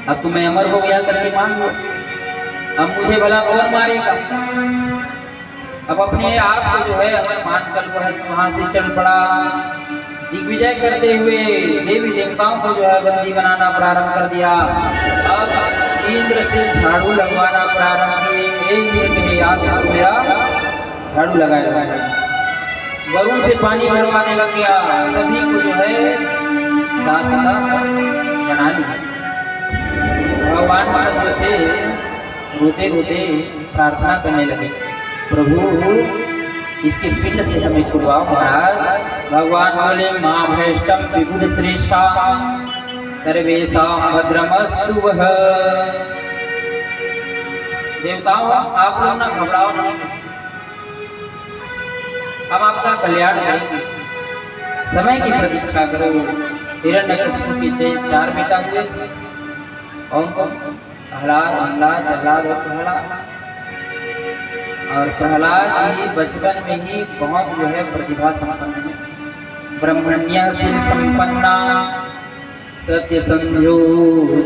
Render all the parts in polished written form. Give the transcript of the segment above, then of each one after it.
अब तो मैं अमर हो गया करके मान लो, अब मुझे भला कौन मारेगा। अब अपने आप को जो है अमर मानकर वहां से चल पड़ा। दिग्विजय करते हुए देवी देवताओं को जो है बंदी बनाना प्रारंभ कर दिया। अब इंद्र से झाड़ू लगवाना प्रारंभ किए, आज से मेरा झाड़ू लगाया। वरुण से पानी भरवाने लग गया, सभी को जो है दासता बना लिया। भगवान सब जो थे रोते रोते प्रार्थना करने लगे, प्रभु इसके पिंड से हमें छुड़वाओ महाराज। भगवान बोले मां भ्रष्टम विपुल श्रेष्ठा सर्वेषां भद्रमस्तु वः। देवताओं आप लोग ना घबराओ नहीं, हम आपका कल्याण करेंगे, समय की प्रतीक्षा करो। हिरण्यकशिपु के 4 बेटा हुए, कौन कौन? प्रहलाद, प्रहलाद और प्रहलाद। और प्रहलाद जी बचपन में ही बहुत जो है प्रतिभा संपन्न है। ब्रह्मण्य सिर संपन्ना सत्य संध्यो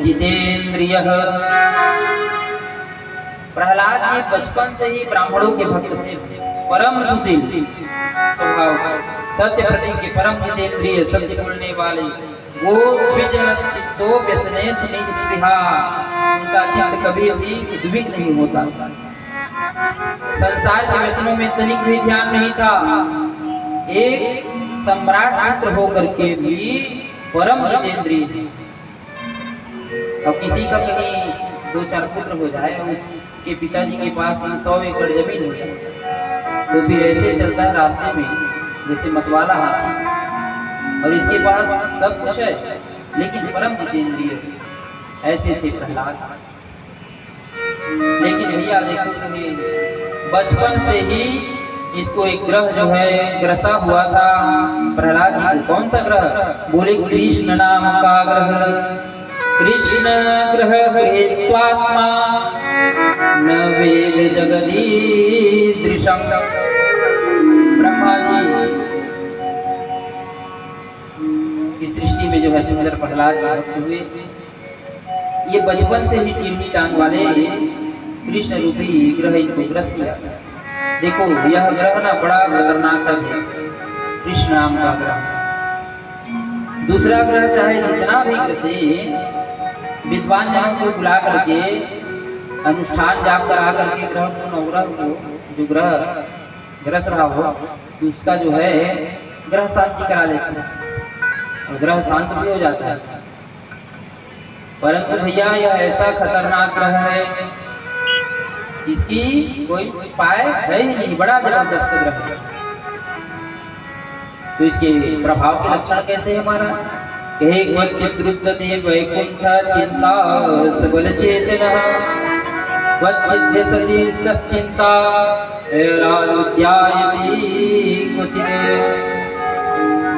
जितेंद्रिय। प्रहलाद जी बचपन से ही ब्राह्मणों के भक्त थे, परम सुशील स्वभाव, सत्य प्रति के परम जितेंद्रिय, सत्य बोलने वाले। वो चित्तो व्यसनेत निस्पृहा, उनका चित्त कभी भी उद्विग्न नहीं होता। संसार के व्यसनों में तनिक भी ध्यान नहीं था। एक सम्राट पुत्र होकर के भी परम जितेंद्रिय थे। अब किसी का कहीं 2-4 पुत्र हो जाए, उसके पिताजी के पास 100 एकड़ जमीन हो जाए, तो फिर ऐसे चलता है रास्ते में जैसे मतवाला हाथी। और इसके पास सब कुछ है लेकिन परम जितेंद्रिय, ऐसे थे प्रहलाद। लेकिन भैया देखो, बचपन से ही इसको एक ग्रह जो है ग्रसा हुआ था प्रहलाद जी को। कौन सा ग्रह? बोले कृष्ण नाम का ग्रह। कृष्ण ग्रह गृहीत्वात्मा न वेद जगदीदृशम्। ब्रह्मा जी की सृष्टि में जो है सुंदर प्रहलाद भक्त हुए। ये बचपन से ही टिमनी टांग वाले कृष्ण रूपी ग्रह इनको ग्रस्त किया। देखो यह ग्रह ना बड़ा खतरनाक है, कृष्ण नाम का ग्रह। दूसरा ग्रह चाहे जितना भी ग्रसे, विद्वान जनों को बुला करके अनुष्ठान जाप करा करके ग्रह को, नवग्रह को जो ग्रह ग्रस रहा हो तो उसका जो है ग्रह शांति करा लेते हैं और ग्रह शांत भी हो जाता है। परंतु भैया यह ऐसा खतरनाक ग्रह है, इसकी कोई उपाय है ही नहीं, बड़ा जबरदस्त ग्रह है। तो इसके प्रभाव के लक्षण कैसे है हमारा? वैकुंठ चिंता सबल चेतन वच्चिद्य सति तच्चिंता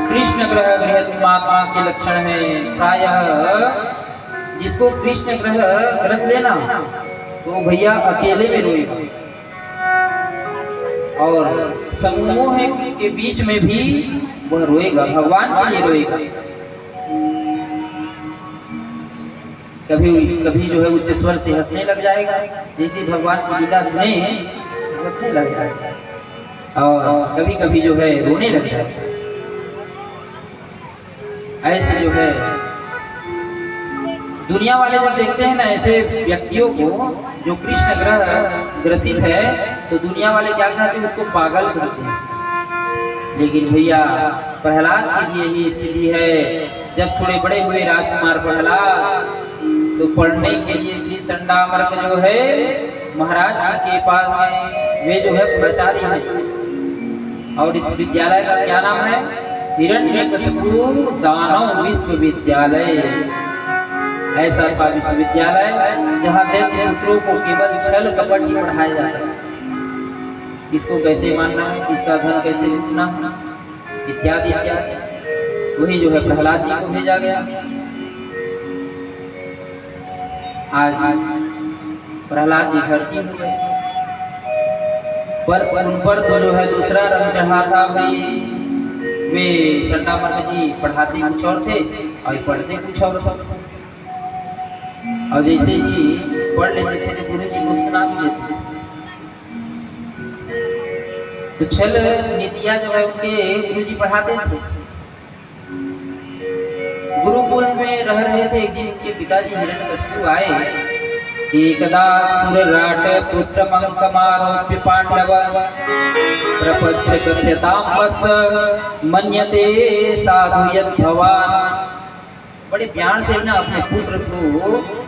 कृष्ण ग्रह गृहत्मात्मा के लक्षण है। प्रायः जिसको कृष्ण ग्रह ग्रस लेना तो भैया अकेले में रोएगा और समूह के बीच में भी वह रोएगा, भगवान के लिए रोएगा। कभी कभी जो है उच्च स्वर से हंसने लग जाएगा, जैसे भगवान की लीला सुने हंसने लग जाएगा, और कभी कभी जो है रोने लग जाएगा। ऐसे जो है दुनिया वाले जब देखते हैं ना ऐसे व्यक्तियों को जो कृष्ण ग्रह ग्रसित है, तो दुनिया वाले क्या कहते हैं? उसको पागल करते हैं। लेकिन भैया प्रहलाद की भी यही स्थिति है। जब थोड़े बड़े हुए राजकुमार प्रहलाद, तो पढ़ने के लिए श्री संडामर्क जो है महाराज जी के पास में, वे जो है प्राचार्य हैं। और इस विद्यालय का क्या नाम है? हिरण्यकशिपु दानव विश्वविद्यालय। ऐसा था विश्वविद्यालय जहाँ दैत्य पुत्रों को केवल छल कपट ही पढ़ाया जाता है। किसको कैसे मानना है, किसका धन कैसे लूटना इत्यादि इत्यादि। वही जो है प्रहलाद जी को भेजा गया। आज प्रहलाद जी भर्ती हुए, पर उन पर तो जो है दूसरा रंग चढ़ा था भाई। वे संडामर्क जी पढ़ाते कुछ और थे और पढ़ते कुछ और थे। और जैसे ही पढ़ लेते थे तो गुरु जी को सुना भी देते थे। तो छल नीतियां जो है उनके गुरु जी पढ़ाते थे। गुरुकुल में रह रहे थे। एक दिन उनके पिताजी हिरण्यकशिपु आए। एकदा सुरराट पुत्र मंकमारोप्य पांडव प्रपच्छ कथ्यतां वस मन्यते साधु यद् भवान्। बड़े प्यार से ना अपने पुत्र को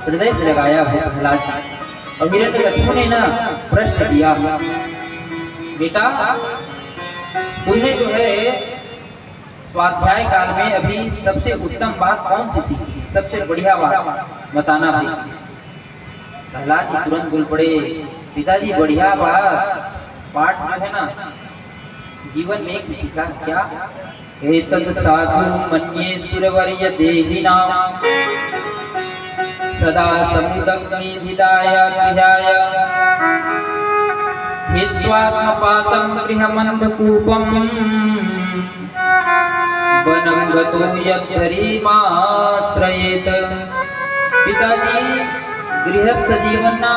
हृदय से लगाया है प्रहलाद। और हिरण्यकशिपु ने ना प्रश्न किया, बेटा तुमने जो है स्वाध्याय काल में अभी सबसे उत्तम बात कौन सी सीखी, सबसे बढ़िया बात बताना भी। प्रहलाद जी तुरंत बोल पड़े, पिताजी बढ़िया बात पाठ जो है ना जीवन में एक सीखा। क्या? एतद् साधु मन्ये सुरवर्य देहिनां सदा समुदग्निधिदाय गृहाय हित्वात्मपातं गृहमन्धकूपं वनं गतो यद्धरीमाश्रयेत। पिताजी गृहस्थ जीवन ना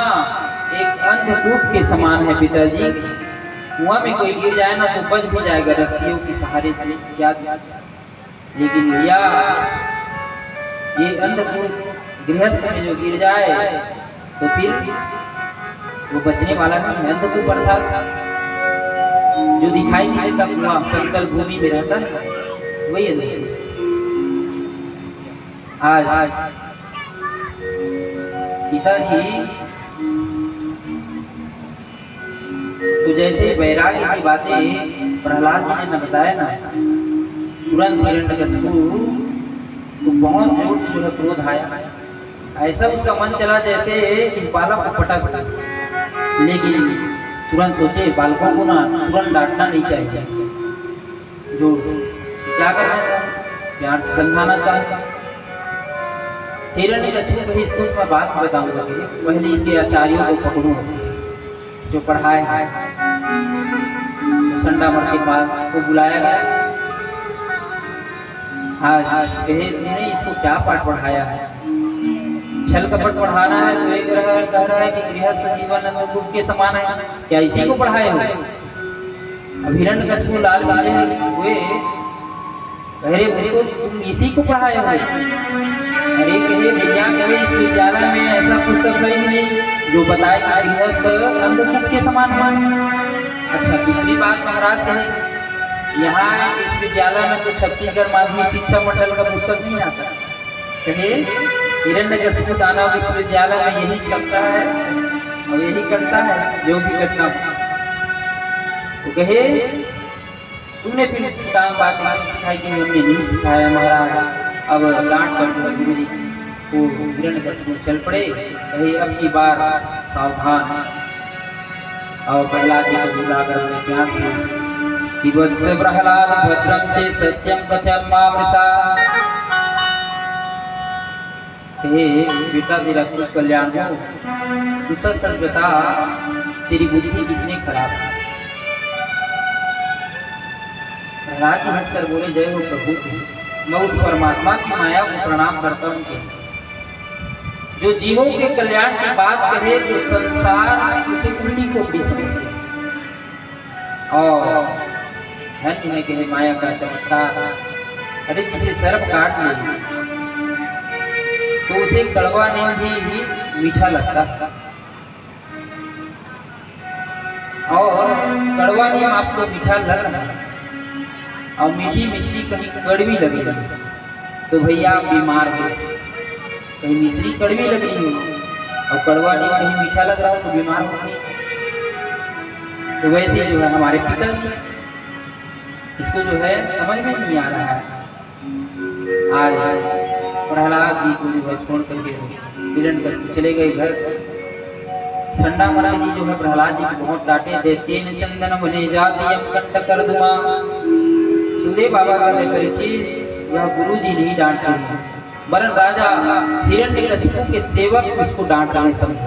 एक अंधकूप के समान है पिताजी। कुआं में कोई गिर जाए ना तो बच भी जाएगा रस्सियों के सहारे से, याद। लेकिन भैया ये अंधकूप गृहस्थ में जो गिर जाए तो फिर वो बचने वाला नहीं है। अंधकूप अर्थात जो दिखाई नहीं देता कुआं समतल भूमि में रहता है वही है। आज पिताजी तो जैसे वैराग्य की बातें प्रहलाद जी ने बताया ना, तुरंत हिरण्यकशिपु तो बहुत जोर से जो है क्रोध आया। ऐसा उसका मन चला जैसे इस बालक को पटक। लेकिन तुरंत सोचे बालकों को ना तुरंत डांटना नहीं चाहिए, जोर से क्या करना चाहिए, प्यार से समझाना चाहिए। हिरण्यकशिपु को इसको मैं बात बताऊंगा, पहले इसके आचार्यों को पकड़ूं जो पढ़ाए है। संडा मठ के पास को बुलाया गया। आज कहे तुमने इसको क्या पाठ पढ़ाया है, छल कपट पढ़ाना है तो एक कह रहा है कि गृहस्थ जीवन अंधकूप के समान है, क्या इसी को पढ़ाए हो? अब हिरण्यकशिपु लाल वाले हुए, अरे मेरे को तुम इसी को पढ़ाए हो? अरे कहे भैया कहे इस विद्यालय में ऐसा पुस्तक है नहीं जो बताए कि गृहस्थ अंधकूप के समान है। अच्छा दूसरी बात महाराज है, यहाँ इस विद्यालय में तो छत्तीसगढ़ माध्यमिक शिक्षा मंडल का पुस्तक नहीं आता। कहे हिरण्यकशिपु दानव विश्वविद्यालय में यही छपता है और यही करता है जो भी घटना। तो कहे तुमने फिर बात सिखाई कि हमने नहीं सिखाया महाराज। अब डांट कर गुरु जी को हिरण्यकशिपु चल पड़े। कहे अब की बार सावधान। और प्रहलाद जी को बुलाकर अपने प्यार से कि वत्स प्रहलाद भद्रं ते सत्यं कथयन् मां वृषा। कहे बेटा तेरा कुछ कल्याण हो, तू सच सच बता तेरी बुद्धि किसने खराब की? प्रहलाद जी हंसकर बोले जय हो प्रभु, मैं उस परमात्मा की माया को प्रणाम करता हूँ जो जीवों के कल्याण की बात कहे तो संसार उसे उल्टी कोपड़ी समझते और धन्य है कहे माया का चमत्कार। अरे जिसे सर्प काट ले तो उसे कड़वा नीम भी मीठा लगता और कड़वा नीम आपको मीठा लग रहा है और मीठी मिश्री कहीं कड़वी लगी तो भैया आप बीमार हो। कहीं मिश्री कड़वी लग रही हो और कड़वा नीम कहीं मीठा लग रहा हो तो बीमार हो नहीं। तो वैसे जो है हमारे पिताजी इसको जो है समझ में नहीं आ रहा है। आज प्रहलाद जी को जो है छोड़ करके हिरण्यकशिपु चले गए घर। संडा महाराज जी जो है प्रहलाद जी को बहुत डांटे। देते न चंदन बने जाती कंट कर दुमा। सुदेव बाबा का परिचित यह गुरु जी नहीं डांट रहे हैं, वरन राजा हिरण्यकशिपु के सेवक उसको डांट रहे समझ।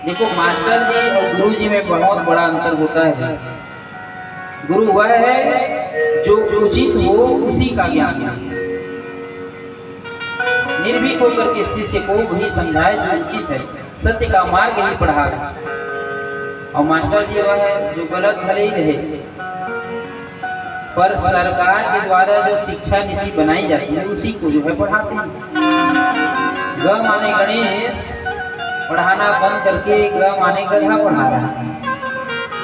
देखो मास्टर जी और गुरु जी में बहुत बड़ा अंतर होता है। गुरु वह है जो उचित हो उसी का ज्ञान, निर्भीक होकर के शिष्य को भी समझाए जो उचित है, सत्य का मार्ग ही पढ़ावे। और मास्टर जी वह है जो गलत भले ही रहे, पर सरकार के द्वारा जो शिक्षा नीति बनाई जाती है उसी को जो है पढ़ाते हैं। ग माने गणेश पढ़ाना बंद करके ग माने गधा पढ़ा रहा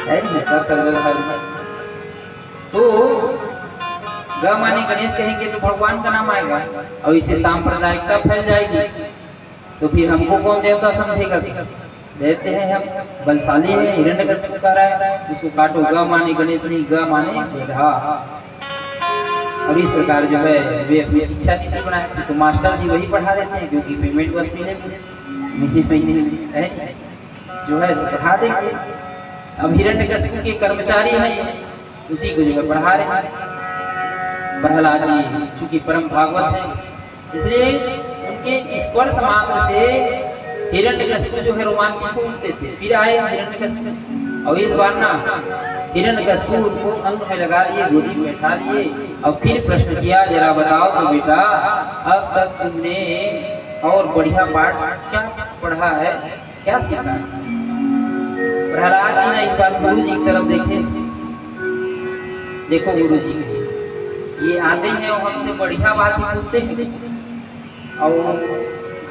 है तो ग माने गणेश कहेंगे तो भगवान का नाम आएगा और इससे सांप्रदायिकता फैल जाएगी। तो फिर हमको कौन देवता समझेगा? देते हैं हम बलशाली है, हिरण्यकश्यप कह रहा है उसको काटो, ग माने गणेश नहीं ग माने गधा। और इस प्रकार जो है वे अपनी शिक्षा नीति बनाए। तो मास्टर जी वही पढ़ा देते हैं क्योंकि पेमेंट बस मिले महीने जो है पढ़ा देंगे। अब हिरण्यकश्यप के कर्मचारी हैं उसी को जो है पढ़ा रहे हैं। प्रहलाद जी चूंकि परम भागवत है इसलिए उनके स्पर्श मात्र से हिरण्यकश्यप जो है रोमांचित होते थे। फिर आए हिरण्यकश्यप और इस बार ना हिरण्यकश्यप उनको अंग में लगा लिए, गोदी में बैठा लिए और फिर प्रश्न किया, जरा बताओ तो बेटा अब तक तुमने और बढ़िया पाठ क्या पढ़ा है, क्या सीखा है? प्रहलाद जी ने इस बार गुरु जी की तरफ देखे। देखो गुरु जी ये आते हैं और हमसे बढ़िया बात पूछते हैं और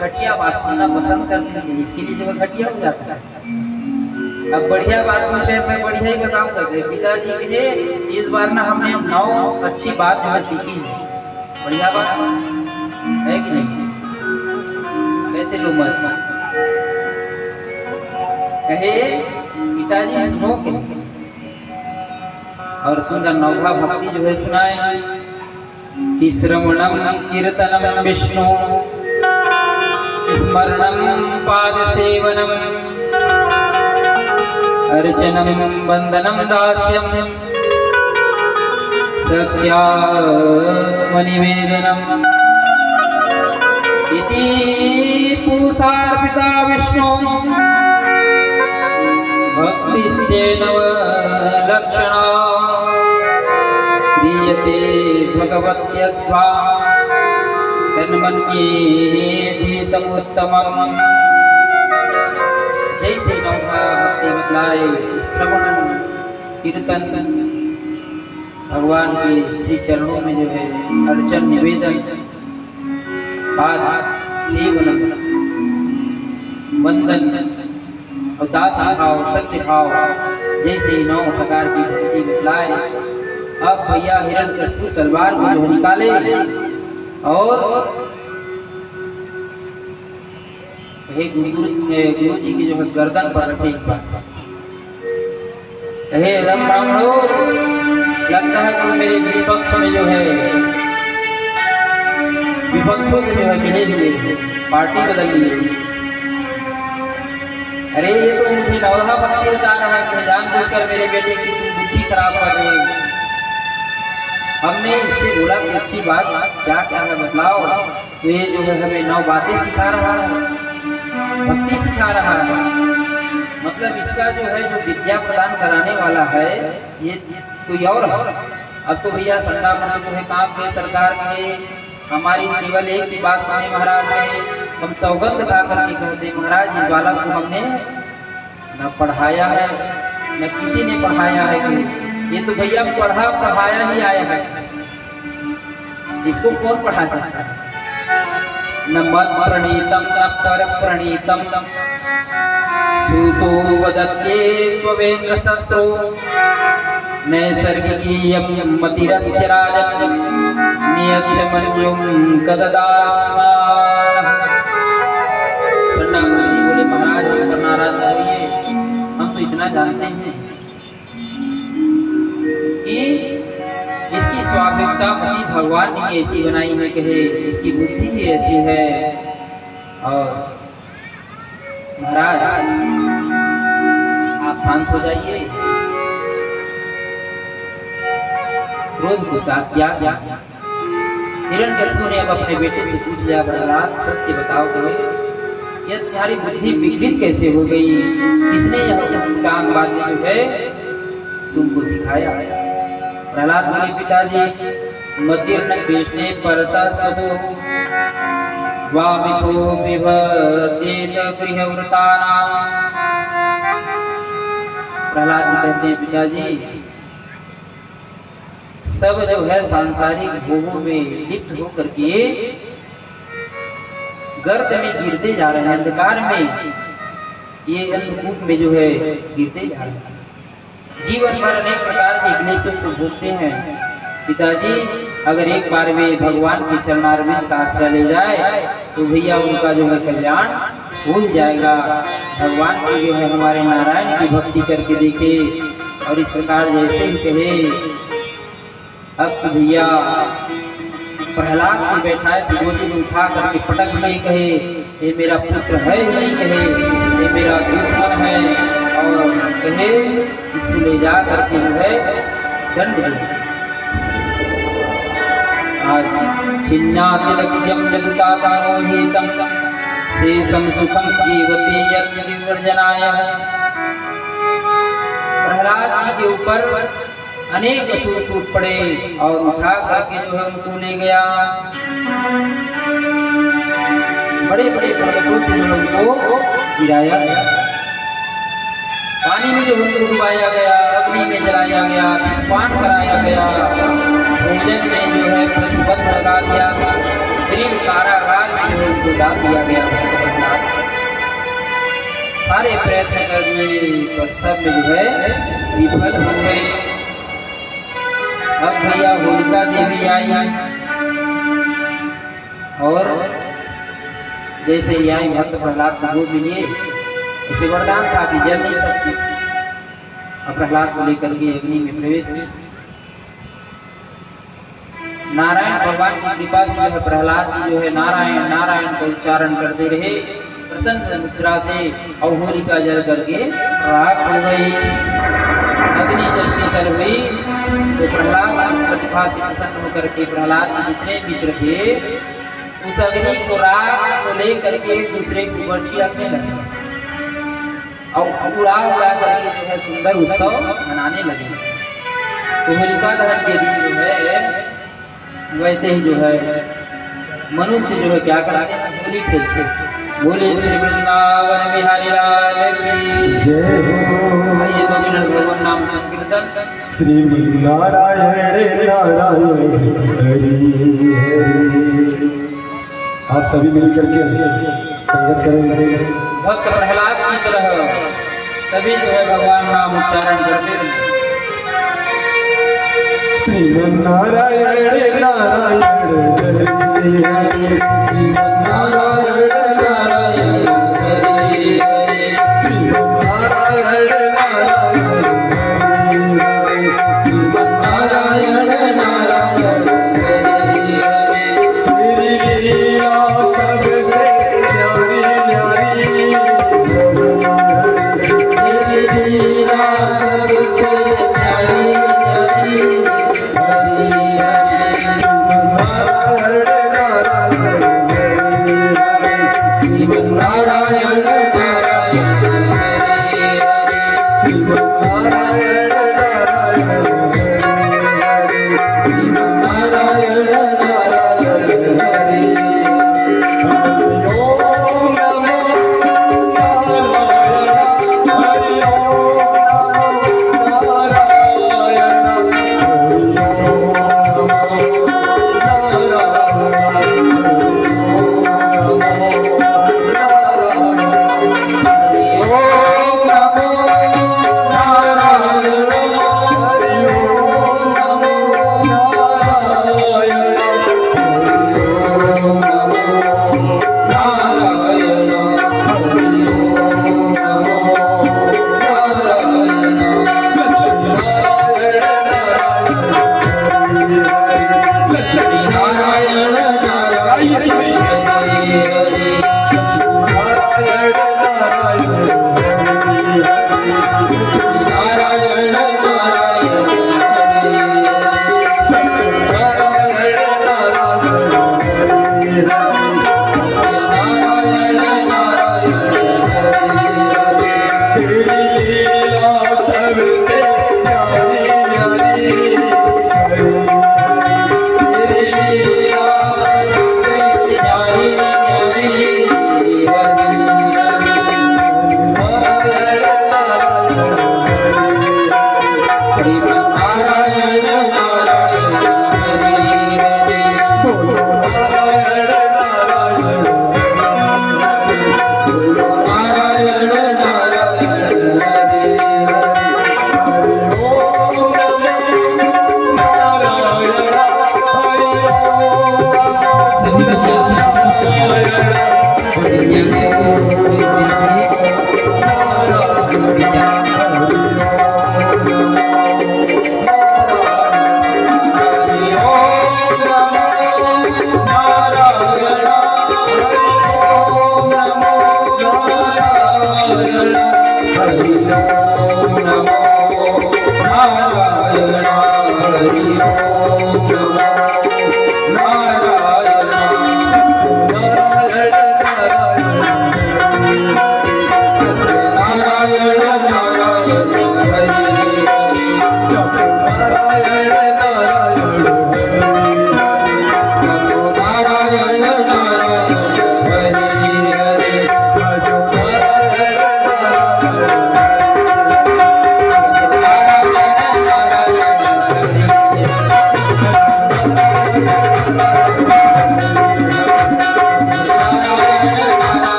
घटिया बात सुनना पसंद करते हैं, इसके लिए जो है घटिया हो जाता है। अब बढ़िया बात पूछे मैं बढ़िया ही बताऊंगा। पिताजी कहे इस बार ना हमने 9 अच्छी बात जो है सीखी है। बढ़िया बात है कि नहीं? कैसे लोग मस्त कहे पिताजी सुनो के और सुंदर नौभा भक्ति जो है सुनाए कि श्रवणम कीर्तनम विष्णु स्मरणम पाद सेवनम अर्चनम वंदनम दास्यम सत्यात्म निवेदनम इति पूषार्पिता विष्णु भक्तिश्चैनव लक्षणा क्रियते भगवत्यध्वा तन्मन्येऽधीतमुत्तमम्। जैसे नौका भक्ति बतलाए श्रवण कीर्तन भगवान के श्री चरणों में जो है अर्चन निवेदन पाद सेवन वंदन और दासी भाव सत्य भाव जैसे 9 प्रकार की भक्ति बतलाए। अब भैया हिरण्यकश्यप तलवार को जो निकाले और गुरु जी की जो है गर्दन पर रखे। हे ब्राह्मणों लगता है तुम मेरे विपक्ष में जो है विपक्षों से जो है मिले हुए पार्टी बदल ली। अरे ये तो मुझे नौहा भक्ति बता रहा है कि जानबूझकर मेरे बेटे की बुद्धि खराब कर रहे हो। हमने इससे बोला कि अच्छी बात क्या क्या है बतलाओ। तो ये जो है हमें 9 बातें सिखा रहा है, भक्ति सिखा रहा है। मतलब इसका जो है जो विद्या प्रदान कराने वाला है ये कोई और है। अब तो भैया संडा पर जो है काम के सरकार के हमारी केवल एक ही बात सुने महाराज ने, हम सौगंध खा करके कहते महाराज इस बालक को हमने न पढ़ाया है न किसी ने पढ़ाया है कि ये तो भैया पढ़ा पढ़ाया ही आया है, इसको कौन पढ़ा सकता है? न मत प्रणीतम न पर प्रणीतम सूतो वदत्येत्वेन्द्र शत्रु नैसर्गिकीयं मतिरस्य राजन् नियक्षमन्युं कददास्मान्। सन्ना जी बोले महाराज हम पर नाराज न होइए, हम तो इतना जानते हैं कि इसकी स्वाभाविकता पति भगवान ने ऐसी बनाई है, कहे इसकी बुद्धि ही ऐसी है। और महाराज आप शांत हो जाइए, क्रोध को क्या क्या। हिरण्यकश्यप ने अब अपने बेटे से पूछ लिया महाराज सत्य बताओ तो ये तुम्हारी बुद्धि विकृत कैसे हो गई, किसने यह काम बातें जो है तुमको सिखाया? प्रहलाद बोले पिताजी मदिर न कृष्णे परता सदो वामिथो बिभतेत गृहव्रतानां। प्रहलाद जी कहते हैं पिताजी सब जो है सांसारिक भोगों में लिप्त होकर के गर्त में गिरते जा रहे हैं, अंधकार में, ये अंधकूप में जो है गिरते जा रहे हैं। जीवन भर अनेक प्रकार के क्लेशों को भोगते हैं। पिताजी अगर एक बार वे भगवान के चरणारविंद का आश्रय ले जाए तो भैया उनका जो है कल्याण हो जाएगा। भगवान की जो है हमारे नारायण की भक्ति करके देखे और इस प्रकार जैसे ही कहे अब तो भैया प्रहलाद को बैठाए तो गोदी में उठा करके पटक नहीं कहे ये मेरा पुत्र है ही नहीं, कहे ये मेरा दुश्मन है, और कहे इसको ले जा करके जो है दंड दे। आज छिन्नातिलक्ष्यं जगतातानोहितं शेषं सुखं जीवति यद्विवर्जनाय। प्रहलाद जी के ऊपर अनेक असुर टूट पड़े और उठा करके जो है उनको ले गया। बड़े बड़े पर्वतों से जो उनको गिराया गया, पानी में जो उनको डुबाया गया, अग्नि में जलाया गया, विस्फान कराया गया, भोजन में जो है प्रतिबंध लगा दिया, दृढ़ कारागार में जो उनको डाल दिया गया। सारे प्रयत्न कर दिए पर सब में जो है विफल हो गए। अब भैया होलिका देवी आई और जैसे ही आई भक्त प्रहलाद को गोद में लिए, उसे वरदान था कि जल नहीं सकती। अब प्रहलाद को लेकर के अग्नि में प्रवेश किया। नारायण भगवान की कृपा से जो है प्रहलाद जी जो है नारायण नारायण का उच्चारण करते रहे प्रसन्न मुद्रा से, और होलिका जल करके राख हो गई। अग्नि जल शीतल हुई तो प्रहलाद इस प्रतिभा से प्रसन्न होकर के प्रहलाद के जितने मित्र थे उस अग्नि को राख को लेकर के एक दूसरे के ऊपर छिड़कने लगे और उड़ा उड़ा करके जो है सुंदर उत्सव मनाने लगे। तो होलिका दहन के दिन जो है वैसे ही जो है मनुष्य जो है क्या करते हैं, होली खेलते। बोले श्री वृंदावन बिहारी लाल की जय हो। ये 2 मिनट भगवान नाम संकीर्तन। श्री नारायण नारायण हरि हरि। आप सभी मिलकर के संगत करेंगे। भक्त प्रहलाद की तरह सभी जो है भगवान नाम उच्चारण करते रहे। श्री नारायण नारायण हरि हरि। नारायण नारायण हरि हरि। श्री नारायण नारायण नारायण नारायण हरि हरि। तेरी लीला सबसे प्यारी प्यारी, तेरी लीला सबसे प्यारी प्यारी, हरि हरि। नारायण नारायण हरि हरि।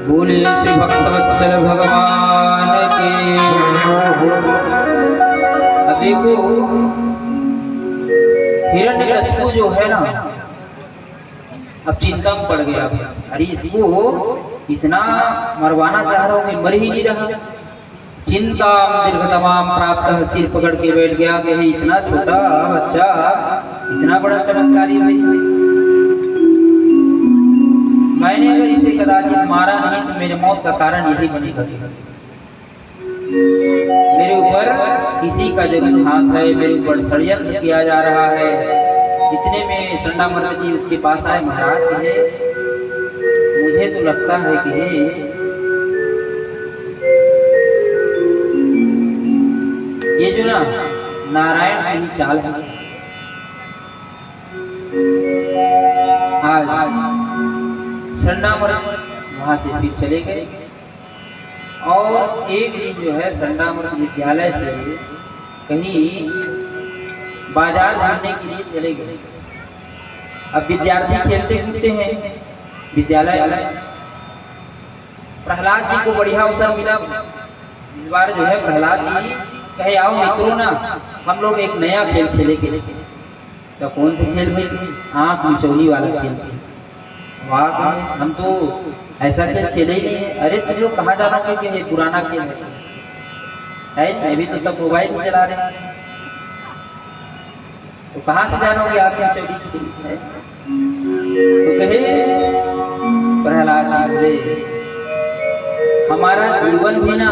बोले श्री भक्तवत्सल भगवान के। अब देखो हिरण्यकशिपु जो है ना, अब चिंता में पड़ गया। अरे इसको इतना मरवाना चाह रहा हूँ, मैं मर ही नहीं रहा। चिंता दीर्घ तमाम प्राप्त, सिर पकड़ के बैठ गया कि इतना छोटा बच्चा इतना बड़ा चमत्कारी भाई। मैंने अगर इसे कदाचित मारा नहीं तो मेरे मौत का कारण यही बनेगा। मेरे ऊपर किसी का जरूर हाथ है, मेरे ऊपर षड्यंत्र किया जा रहा है। इतने में संडा महाराज जी उसके पास आए। महाराज कहे मुझे तो लगता है कि ये जो ना नारायण की चाल है। आज संडा महाराज वहां से फिर चले गए और एक दिन जो है संडा महाराज विद्यालय से कहीं बाजार घूमने के लिए चले गए। अब विद्यार्थी खेलते कूदते हैं विद्यालय। प्रहलाद जी को बढ़िया अवसर मिला। इस बार जो है प्रहलाद जी कहे आओ मित्रों ना, हम लोग एक नया खेल खेलेंगे। तो कौन से खेल भाई? आँख मिचौली वाला खेल। वाह, हम तो ऐसा खेल खेले ही नहीं है। अरे तुम लोग कहाँ जा रहे हो कि ये पुराना खेल है? अभी तो सब मोबाइल में चला रहे हैं, तो कहाँ से जानोगे आप क्या चौड़ी खेल है? तो कहे प्रहलाद जी हमारा जीवन भी ना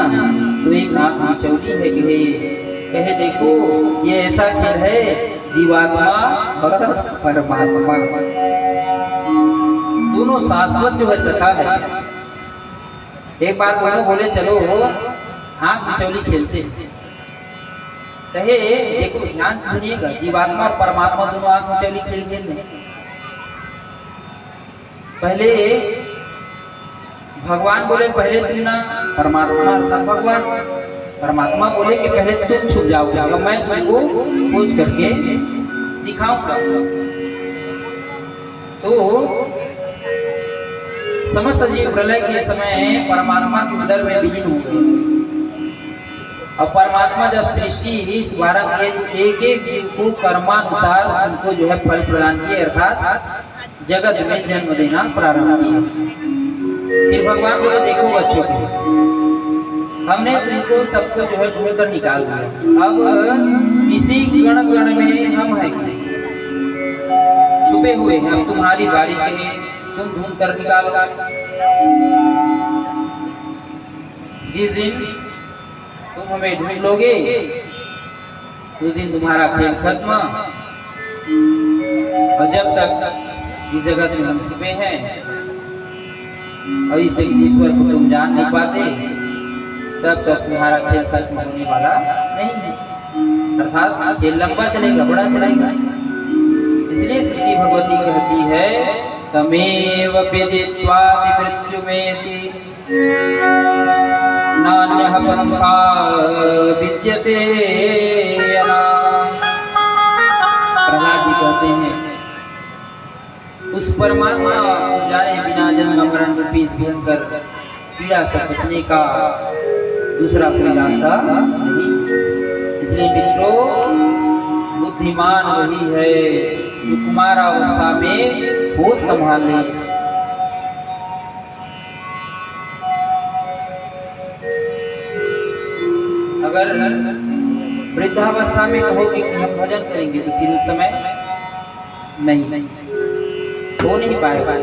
तो एक आँख मिचौली है। कहे देखो ये ऐसा खेल है जीवात्मा और परमात्मा दोनों शाश्वत जो है सखा है। एक बार दोनों बोले चलो आँख मिचौली खेलते। कहे देखो ध्यान सुनिएगा, जीवात्मा और परमात्मा दोनों आँख मिचौली खेल खेलने। पहले भगवान बोले पहले तुम ना, परमात्मा भगवान परमात्मा बोले कि पहले तुम छुप जाओगे, मैं तुमको खोज करके दिखाऊंगा। तो समस्त जीव प्रलय के समय परमात्मा के उदर में विलीन हो गए। और परमात्मा जब सृष्टि ही शुभारंभ किए तो एक एक जीव को कर्मानुसार उनको जो है फल प्रदान किए, अर्थात जगत में जन्म देना प्रारंभ किया। फिर भगवान बोले देखो बच्चों को हमने तुमको सबको जो है ढूंढ कर निकाल दिया। अब इसी गण गण में हम हैं, छुपे हुए हैं। अब तुम्हारी बारी है, तुम ढूंढ कर निकालो। जिस दिन तुम हमें ढूंढ लोगे उस दिन तुम्हारा खेल खत्म। और जब तक इस जगत में हम छुपे हैं और इस ईश्वर को तुम जान नहीं पाते, तब तक तुम्हारा खेल खत्म होने वाला नहीं है। अर्थात खेल लंबा चलेगा, बड़ा चलेगा। इसलिए श्रुति भगवती कहती है तमेव विदित्वाति मृत्युमेति नान्यः पन्था विद्यते यदा। प्रहलाद जी कहते हैं उस परमात्मा को जाने बिना जन्म मरण रूपी इस भयंकर पीड़ा से बचने का दूसरा कोई रास्ता नहीं। इसलिए मित्रों, बुद्धिमान वही है जो कुमारावस्था में होश संभाल ले। अगर वृद्धावस्था में कहोगे कि हम भजन करेंगे तो फिर उस समय नहीं हो नहीं पाएगा।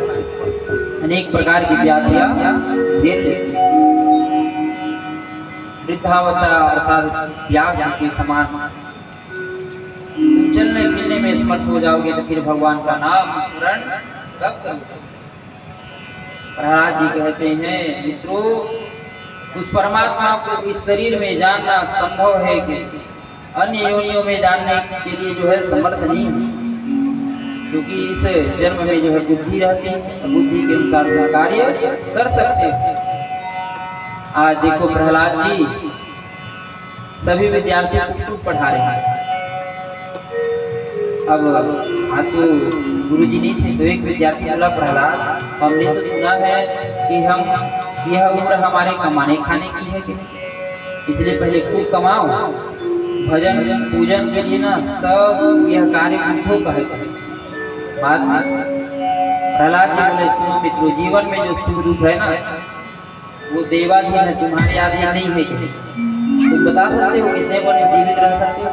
अनेक प्रकार की व्याधियां घेर लेती हैं। वृद्धावस्था अर्थात व्याधि के समान तुम चलने फिरने में समर्थ हो जाओगे तो फिर भगवान का नाम स्मरण कब करोगे। प्रहलाद जी कहते हैं मित्रों, उस परमात्मा को इस शरीर में जानना संभव है कि अन्य योनियों में जानने के लिए जो है समर्थ नहीं है, क्योंकि इस जन्म में जो है बुद्धि रहती है, बुद्धि के अनुसार कार्य कर सकते हैं। आज देखो प्रहलाद जी सभी विद्यार्थियों को खूब पढ़ा रहे हैं। अब आज तो गुरु जी नहीं थे तो एक विद्यार्थी बोला प्रहलाद, हमने तो सुना है कि हम यह उम्र हमारे कमाने खाने की है कि इसलिए पहले खूब कमाओ, भजन पूजन के लिए ना सब यह कार्य बुद्धों का है। प्रहलाद जी बोले सुनो मित्रों, जीवन में जो सुख दुख है ना वो देवाधीन है, तुम्हारे अधीन नहीं है। तुम बता सकते हो कितने वर्ष जीवित रह सकते हो?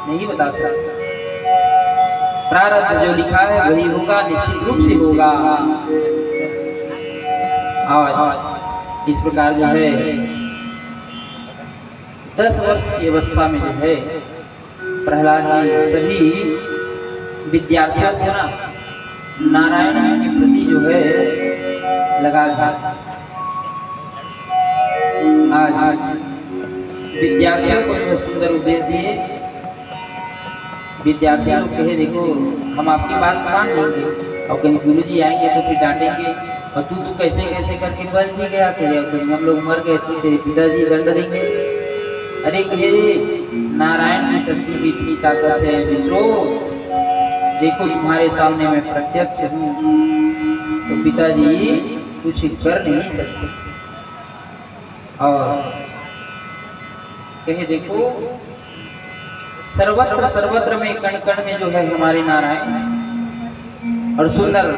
नहीं बता सकते। प्रारब्ध जो लिखा है वही होगा, निश्चित रूप से होगा। आज इस प्रकार जो है 10 वर्ष की अवस्था में जो है प्रहलाद जी सभी विद्यार्थियों को ना नारायण के प्रति जो है लगा दिया। आज विद्यार्थियों को जो सुंदर उपदेश दिए। विद्यार्थियों को कहे देखो हम आपकी बात मान लेंगे, और कहीं गुरु जी आएंगे तो फिर डांटेंगे और तू तो कैसे कैसे करके बच भी गया, कहीं हम लोग मर गए तो तेरे पिताजी दंड देंगे। अरे कहे नारायण की शक्ति भी इतनी ताकत है मित्रों, देखो तुम्हारे सामने मैं प्रत्यक्ष हूँ, तो पिताजी कुछ कर नहीं सकते। और कहे देखो सर्वत्र सर्वत्र में कण कण में जो है हमारे नारायण और सुंदर